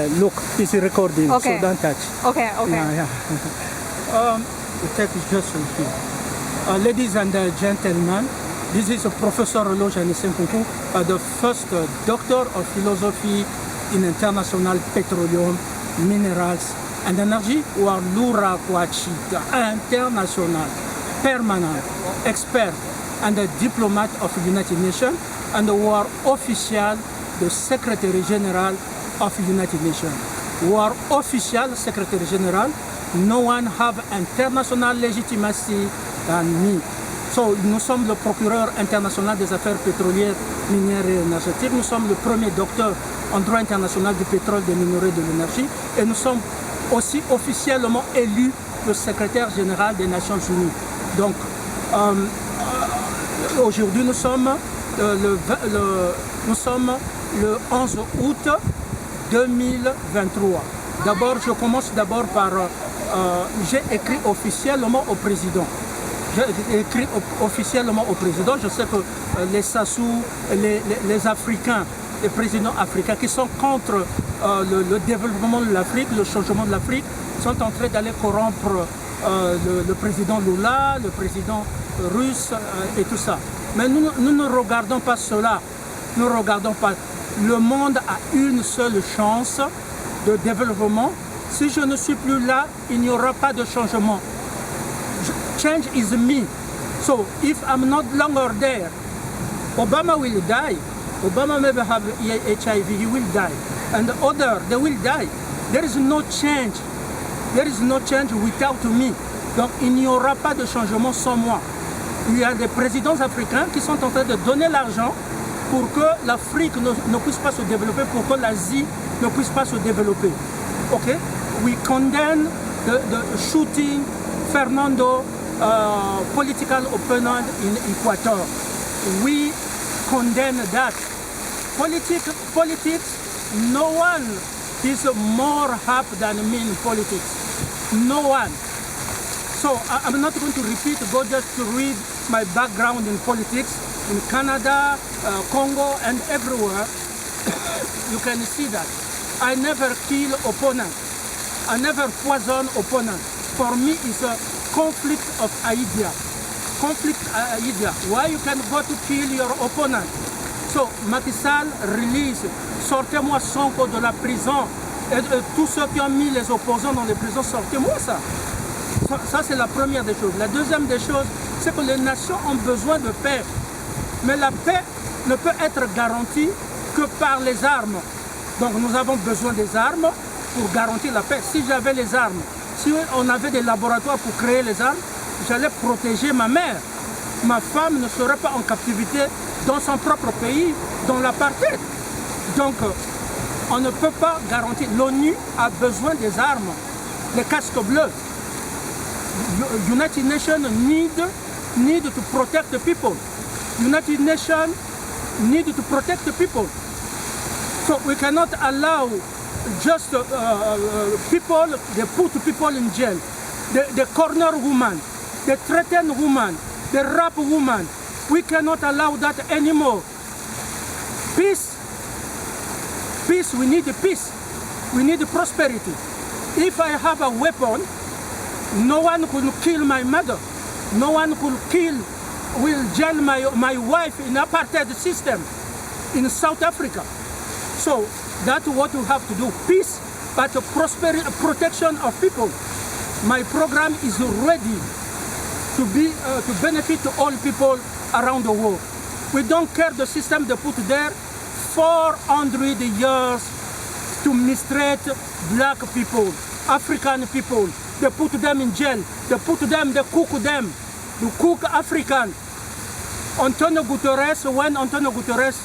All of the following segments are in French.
Look, this is recording, Okay. so don't touch. Okay, okay. The text is just here. Ladies and gentlemen, this is Professor Lojani Senkunku, the first Doctor of Philosophy in International Petroleum, Minerals and Energy, or Lura Kwachita, international, permanent, expert and a diplomat of the United Nations, and who are official, the Secretary General of the United Nations. Who are official Secretary General, no one have international legitimacy than me. So, nous sommes le procureur international des affaires pétrolières, minières et énergétiques. Nous sommes le premier docteur en droit international du pétrole, des minerais et de l'énergie. Et nous sommes aussi officiellement élus le secrétaire général des Nations Unies. Donc, aujourd'hui, nous sommes le 11 août 2023. D'abord, je commence d'abord par... j'ai écrit officiellement au président. J'ai écrit officiellement au président. Je sais que les Sassou, les Africains, les présidents africains qui sont contre le développement de l'Afrique, le changement de l'Afrique, sont en train d'aller corrompre le président Lula, le président russe et tout ça. Mais nous ne regardons pas cela. Nous ne regardons pas. Le monde a une seule chance de développement. Si je ne suis plus là, il n'y aura pas de changement. Change is me. So if I'm not longer there, Obama will die. Obama maybe have HIV, he will die. And the other, they will die. There is no change. There is no change without me. Donc il n'y aura pas de changement sans moi. Il y a des présidents africains qui sont en train de donner l'argent pour que l'Afrique ne puisse pas se développer, pour que l'Asie ne puisse pas se développer. Okay? We condemn the shooting Fernando political opponent in Ecuador. We condemn that. Politics, no one is more happy than me in politics. No one. So I'm not going to repeat, go just to read my background in politics in Canada, Congo and everywhere. You can see that. I never kill opponent. I never poison opponent. For me, it's a conflict of idea. Conflict idea. Why you can go to kill your opponent? So, Macky Sall release, sortez-moi Sonko de la prison. Et tous ceux qui ont mis les opposants dans les prisons, sortez-moi ça. Ça, c'est la première des choses. La deuxième des choses, c'est que les nations ont besoin de paix. Mais la paix ne peut être garantie que par les armes. Donc nous avons besoin des armes pour garantir la paix. Si j'avais les armes, si on avait des laboratoires pour créer les armes, j'allais protéger ma mère. Ma femme ne serait pas en captivité dans son propre pays, dans l'apartheid. Donc on ne peut pas garantir. L'ONU a besoin des armes, les casques bleus. United Nations need to protect the people. United Nations need to protect the people. So we cannot allow just people, they put people in jail. The corner woman, the threatened woman, the rape woman. We cannot allow that anymore. Peace. Peace, we need peace. We need prosperity. If I have a weapon, no one could kill my mother. No one will jail my wife in apartheid system in South Africa. So that's what we have to do. Peace, but prosperity, protection of people. My program is ready to benefit all people around the world. We don't care the system they put there 400 years to mistreat black people, African people. They put them in jail. They cook them. They cook African. Antonio Guterres, when Antonio Guterres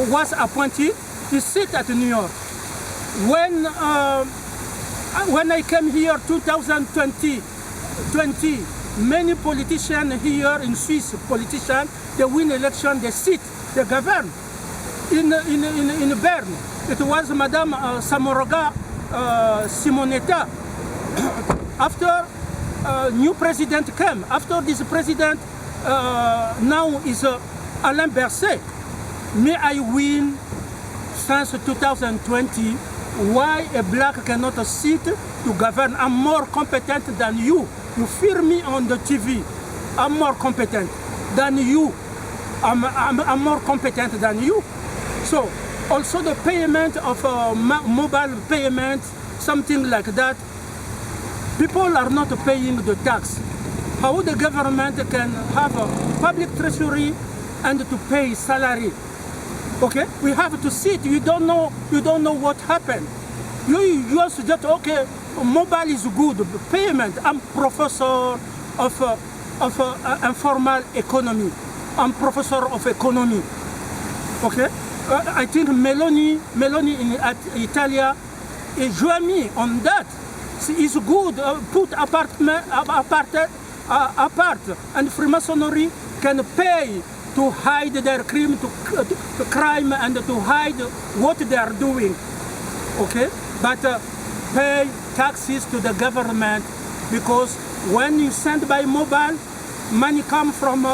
was appointed, he sit at New York. When I came here 2020, many politicians here in Swiss, politicians, they win election, they sit, they govern. In Bern, it was Madame Samoroga Simonetta. After new president came, after this president now is Alain Berset. May I win since 2020 why a black cannot sit to govern. I'm more competent than you. You fear me on the TV. I'm more competent than you. I'm more competent than you. So also the payment of mobile payment, something like that, people are not paying the tax. How the government can have a public treasury and to pay salary? Okay, we have to sit. You don't know what happened. You just okay. Mobile is good. Payment. I'm professor of informal economy. I'm professor of economy. Okay, I think Meloni in Italia is join me on that. It's good. Put apart, and Freemasonry can pay to hide their crime, to crime, and to hide what they are doing. Okay, but pay taxes to the government, because when you send by mobile, money come from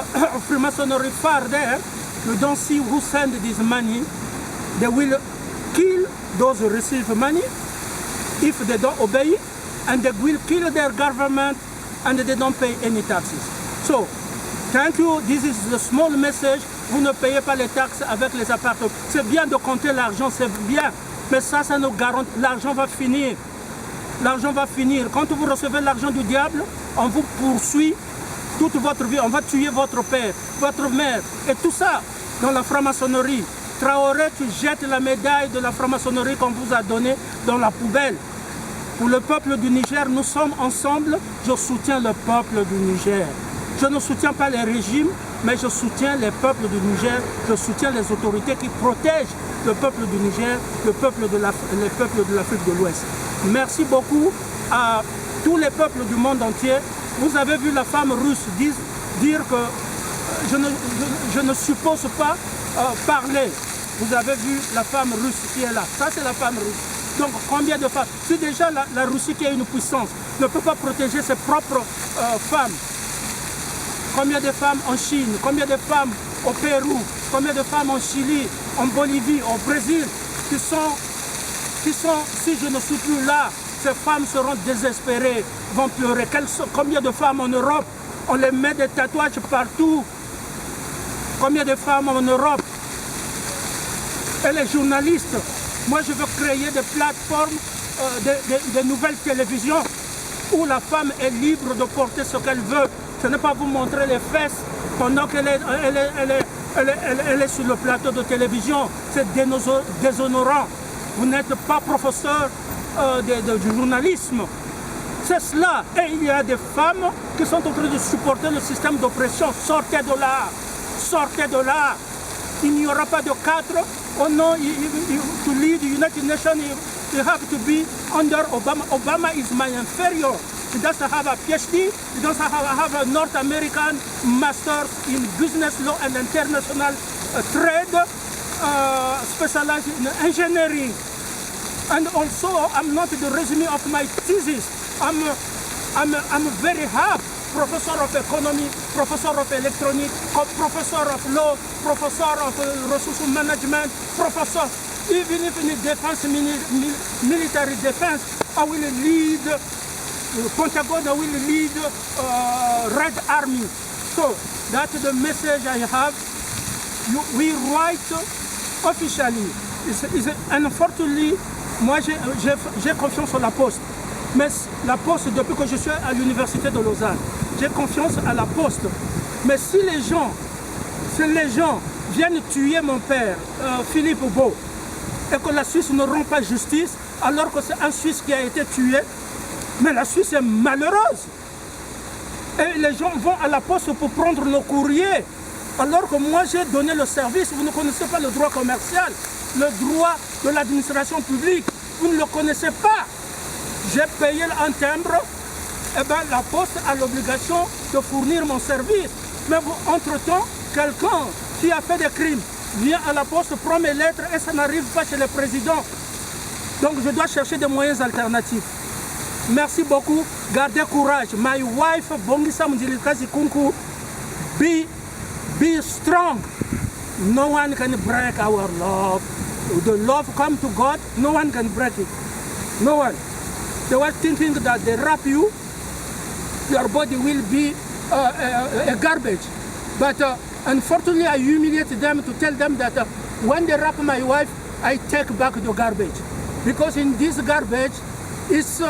Freemasonry far there. You don't see who send this money. They will kill those who receive money if they don't obey, and they will kill their government, and they don't pay any taxes. So, thank you. This is the small message. Vous ne payez pas les taxes avec les appartements. C'est bien de compter l'argent, c'est bien. Mais ça nous garantit. L'argent va finir. L'argent va finir. Quand vous recevez l'argent du diable, on vous poursuit toute votre vie. On va tuer votre père, votre mère. Et tout ça dans la franc-maçonnerie. Traoré, tu jettes la médaille de la franc-maçonnerie qu'on vous a donnée dans la poubelle. Pour le peuple du Niger, nous sommes ensemble. Je soutiens le peuple du Niger. Je ne soutiens pas les régimes, mais je soutiens les peuples du Niger. Je soutiens les autorités qui protègent le peuple du Niger, les peuples de l'Afrique de l'Ouest. Merci beaucoup à tous les peuples du monde entier. Vous avez vu la femme russe dire que je ne suppose pas parler. Vous avez vu la femme russe qui est là. Ça, c'est la femme russe. Donc, combien de femmes? Si déjà la Russie, qui est une puissance, ne peut pas protéger ses propres femmes, combien de femmes en Chine, combien de femmes au Pérou, combien de femmes en Chili, en Bolivie, au Brésil, qui sont, si je ne suis plus là, ces femmes seront désespérées, vont pleurer. Combien de femmes en Europe, on les met des tatouages partout. Combien de femmes en Europe? Et les journalistes, moi je veux créer des plateformes, de nouvelles télévisions où la femme est libre de porter ce qu'elle veut. Ce n'est pas vous montrer les fesses pendant qu'elle est sur le plateau de télévision. C'est déshonorant. Vous n'êtes pas professeur de journalisme. C'est cela. Et il y a des femmes qui sont en train de supporter le système d'oppression. Sortez de là. Sortez de là. Il n'y aura pas de cadre. Oh no, to lead the United Nations, you have to be under Obama. Obama is my inferior. He doesn't have a PhD. He doesn't have a North American master in business law and international trade, specialized in engineering. And also, I'm not the resume of my thesis. I'm very happy. Professor of economy, professor of electronics, professor of law, professor of resource management, professor, even if in the defense, military defense, I will lead Pentagon, I will lead Red Army. So that's the message I have. We write officially. Unfortunately, moi j'ai confiance en la Poste. Mais la Poste, depuis que je suis à l'université de Lausanne, j'ai confiance à la Poste. Mais si les gens viennent tuer mon père, Philippe Beau, et que la Suisse ne rend pas justice, alors que c'est un Suisse qui a été tué, mais la Suisse est malheureuse. Et les gens vont à la Poste pour prendre nos courriers, alors que moi j'ai donné le service. Vous ne connaissez pas le droit commercial, le droit de l'administration publique, vous ne le connaissez pas. J'ai payé un timbre, et bien la Poste a l'obligation de fournir mon service. Mais entre-temps, quelqu'un qui a fait des crimes vient à la Poste, prend mes lettres et ça n'arrive pas chez le président. Donc je dois chercher des moyens alternatifs. Merci beaucoup, gardez courage. My wife, Bongisa Mdilikazi Kunku, be strong. No one can break our love. the love come to God, no one can break it. No one. They were thinking that they wrap you, your body will be a garbage. But unfortunately, I humiliate them to tell them that when they wrap my wife, I take back the garbage. Because in this garbage is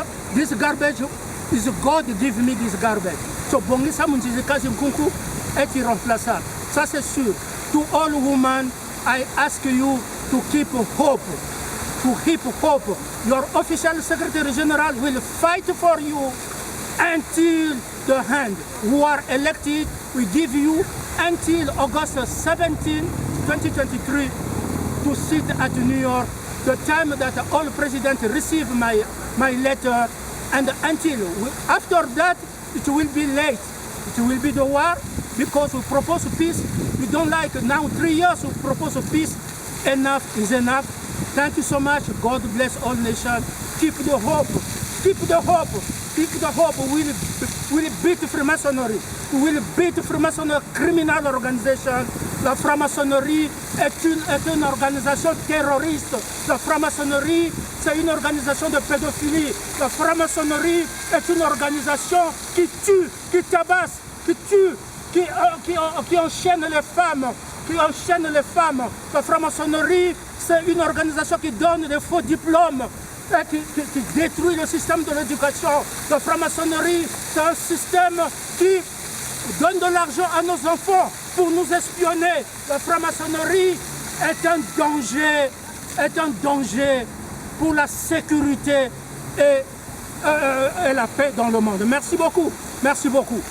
God give me this garbage. So Bongisa Munjizika Nkunku est irremplaçable. Ça c'est sûr. To all women, I ask you to keep hope. To keep hope. Your official Secretary General will fight for you until the end. Who are elected, we give you until August 17, 2023 to sit at New York, the time that all presidents receive my letter, and until after that it will be late. It will be the war because we propose peace. We don't like now 3 years we propose peace. Enough is enough. Thank you so much. God bless all nations. Keep the hope. Keep the hope. Keep the hope. We'll beat Freemasonry. We will beat Freemasonry, criminal organisation. La franc-maçonnerie est une organisation terroriste. La franc-maçonnerie, c'est une organisation de pédophilie. La franc-maçonnerie est une organisation qui tue, qui tabasse, qui tue, qui enchaîne les femmes. La franc-maçonnerie, c'est une organisation qui donne des faux diplômes, qui détruit le système de l'éducation. La franc-maçonnerie, c'est un système qui donne de l'argent à nos enfants pour nous espionner. La franc-maçonnerie est un danger pour la sécurité et la paix dans le monde. Merci beaucoup. Merci beaucoup.